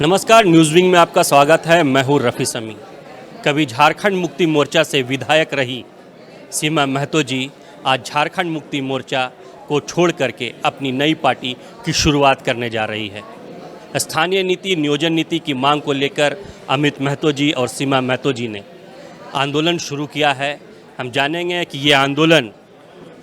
नमस्कार, news wing में आपका स्वागत है। मैं हूँ रफ़ी समी। कभी झारखंड मुक्ति मोर्चा से विधायक रही सीमा महतो जी आज झारखंड मुक्ति मोर्चा को छोड़ करके अपनी नई पार्टी की शुरुआत करने जा रही है। स्थानीय नीति नियोजन नीति की मांग को लेकर अमित महतो जी और सीमा महतो जी ने आंदोलन शुरू किया है। हम जानेंगे कि ये आंदोलन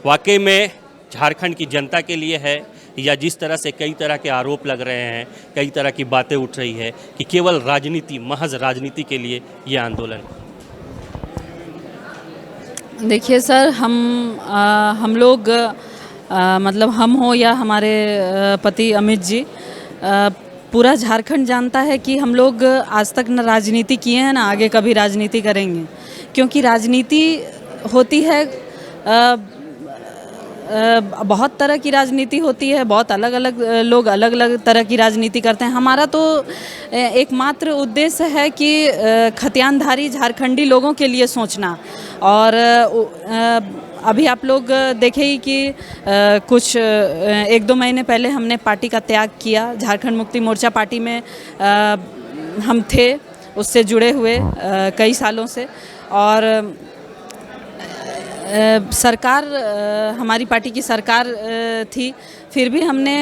वाकई में झारखंड की जनता के लिए है या जिस तरह से कई तरह के आरोप लग रहे हैं, कई तरह की बातें उठ रही है कि केवल राजनीति, महज राजनीति के लिए ये आंदोलन। देखिए सर, हम लोग मतलब हम हो या हमारे पति अमित जी, पूरा झारखंड जानता है कि हम लोग आज तक न राजनीति किए हैं ना आगे कभी राजनीति करेंगे, क्योंकि राजनीति होती है बहुत तरह की राजनीति होती है, बहुत अलग अलग लोग अलग अलग तरह की राजनीति करते हैं। हमारा तो एकमात्र उद्देश्य है कि खतियानधारी झारखंडी लोगों के लिए सोचना। और अभी आप लोग देखे ही कि कुछ 1-2 महीने पहले हमने पार्टी का त्याग किया। झारखंड मुक्ति मोर्चा पार्टी में हम थे, उससे जुड़े हुए कई सालों से। और सरकार, हमारी पार्टी की सरकार थी, फिर भी हमने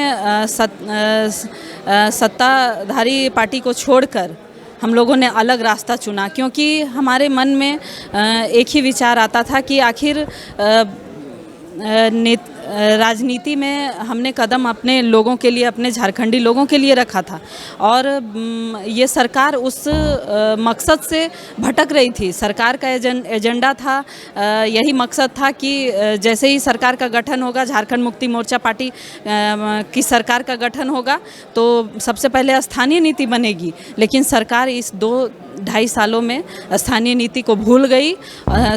सत्ताधारी पार्टी को छोड़कर हम लोगों ने अलग रास्ता चुना, क्योंकि हमारे मन में एक ही विचार आता था कि आखिर राजनीति में हमने कदम अपने लोगों के लिए, अपने झारखंडी लोगों के लिए रखा था और ये सरकार उस मकसद से भटक रही थी। सरकार का एजेंडा था, यही मकसद था कि जैसे ही सरकार का गठन होगा, झारखंड मुक्ति मोर्चा पार्टी की सरकार का गठन होगा, तो सबसे पहले स्थानीय नीति बनेगी। लेकिन सरकार इस 2-2.5 सालों में स्थानीय नीति को भूल गई,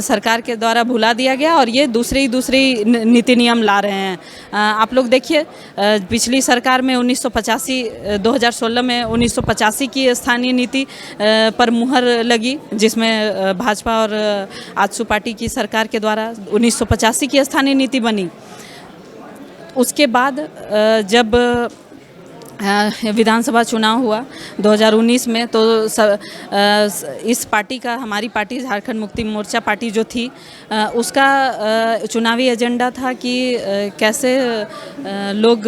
सरकार के द्वारा भुला दिया गया और ये दूसरी नीति नियम ला रहे हैं। आप लोग देखिए, पिछली सरकार में 2016 में 1985 की स्थानीय नीति पर मुहर लगी, जिसमें भाजपा और आजसू पार्टी की सरकार के द्वारा 1985 की स्थानीय नीति बनी। उसके बाद जब विधानसभा चुनाव हुआ 2019 में, तो इस पार्टी का, हमारी पार्टी झारखंड मुक्ति मोर्चा पार्टी जो थी, उसका चुनावी एजेंडा था कि कैसे लोग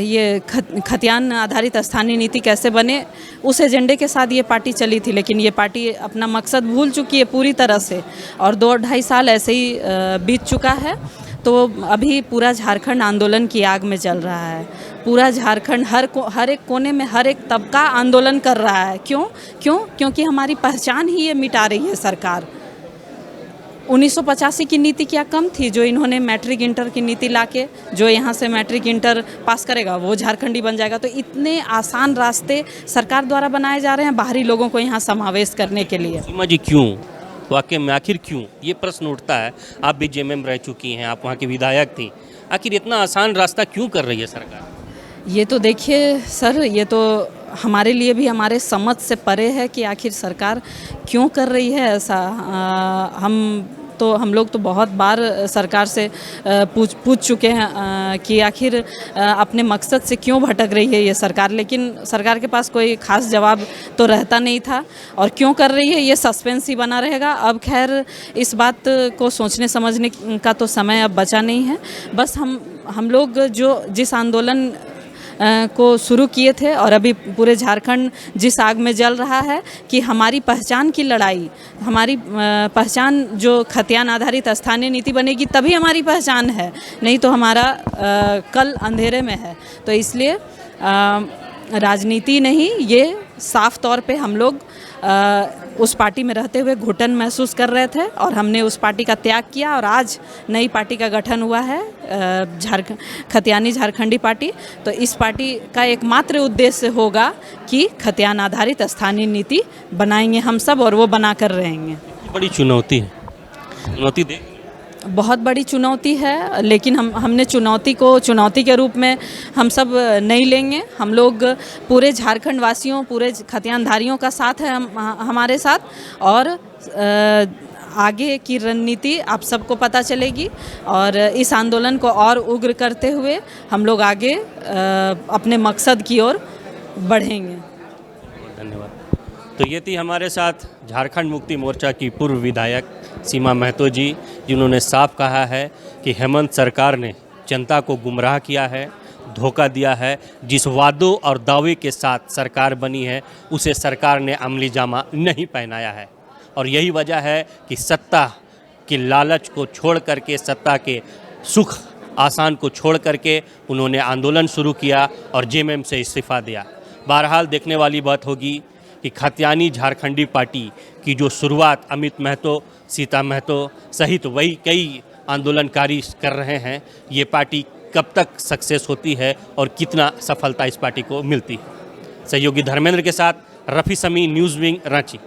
ये खतियान आधारित स्थानीय नीति कैसे बने, उस एजेंडे के साथ ये पार्टी चली थी। लेकिन ये पार्टी अपना मकसद भूल चुकी है पूरी तरह से और 2-2.5 साल ऐसे ही बीत चुका है। तो अभी पूरा झारखंड आंदोलन की आग में चल रहा है। पूरा झारखंड हर एक कोने में हर एक तबका आंदोलन कर रहा है। क्योंकि हमारी पहचान ही ये मिटा रही है सरकार। 1985 की नीति क्या कम थी, जो इन्होंने मैट्रिक इंटर की नीति लाके, जो यहाँ से मैट्रिक इंटर पास करेगा वो झारखंडी बन जाएगा। तो इतने आसान रास्ते सरकार द्वारा बनाए जा रहे हैं बाहरी लोगों को यहाँ समावेश करने के लिए। सीमा जी, क्यों, वाकई में आखिर क्यों, ये प्रश्न उठता है। आप भी जेएमएम रह चुकी हैं, आप वहाँ की विधायक थी, आखिर इतना आसान रास्ता क्यों कर रही है सरकार? ये तो देखिए सर, ये तो हमारे लिए भी हमारे समझ से परे है कि आखिर सरकार क्यों कर रही है ऐसा। हम लोग तो बहुत बार सरकार से पूछ चुके हैं कि आखिर अपने मकसद से क्यों भटक रही है ये सरकार, लेकिन सरकार के पास कोई ख़ास जवाब तो रहता नहीं था। और क्यों कर रही है ये सस्पेंस ही बना रहेगा। अब खैर इस बात को सोचने समझने का तो समय अब बचा नहीं है। बस हम लोग जिस आंदोलन को शुरू किए थे और अभी पूरे झारखंड जिस आग में जल रहा है कि हमारी पहचान की लड़ाई, हमारी पहचान जो खतियान आधारित स्थानीय नीति बनेगी तभी हमारी पहचान है, नहीं तो हमारा कल अंधेरे में है। तो इसलिए राजनीति नहीं, ये साफ तौर पे हम लोग उस पार्टी में रहते हुए घुटन महसूस कर रहे थे और हमने उस पार्टी का त्याग किया और आज नई पार्टी का गठन हुआ है, खतियानी झारखंडी पार्टी। तो इस पार्टी का एकमात्र उद्देश्य होगा कि खतियान आधारित स्थानीय नीति बनाएंगे हम सब, और वो बना कर रहेंगे। बड़ी चुनौती है, चुनौती दे बहुत बड़ी चुनौती है, लेकिन हमने चुनौती को चुनौती के रूप में हम सब नहीं लेंगे। हम लोग पूरे झारखंड वासियों, पूरे खतियानधारियों का साथ है हमारे साथ, और आगे की रणनीति आप सबको पता चलेगी और इस आंदोलन को और उग्र करते हुए हम लोग आगे अपने मकसद की ओर बढ़ेंगे। धन्यवाद। तो ये थी हमारे साथ झारखंड मुक्ति मोर्चा की पूर्व विधायक सीमा महतो जी, जिन्होंने साफ कहा है कि हेमंत सरकार ने जनता को गुमराह किया है, धोखा दिया है। जिस वादों और दावे के साथ सरकार बनी है उसे सरकार ने अमली जामा नहीं पहनाया है, और यही वजह है कि सत्ता के लालच को छोड़ करके, सत्ता के सुख आसान को छोड़ करके उन्होंने आंदोलन शुरू किया और जेएमएम से इस्तीफा दिया। बहरहाल देखने वाली बात होगी कि खात्यानी झारखंडी पार्टी की जो शुरुआत अमित महतो, सीता महतो सहित वही कई आंदोलनकारी कर रहे हैं, ये पार्टी कब तक सक्सेस होती है और कितना सफलता इस पार्टी को मिलती है। सहयोगी धर्मेंद्र के साथ रफ़ी समी, न्यूज़ विंग, रांची।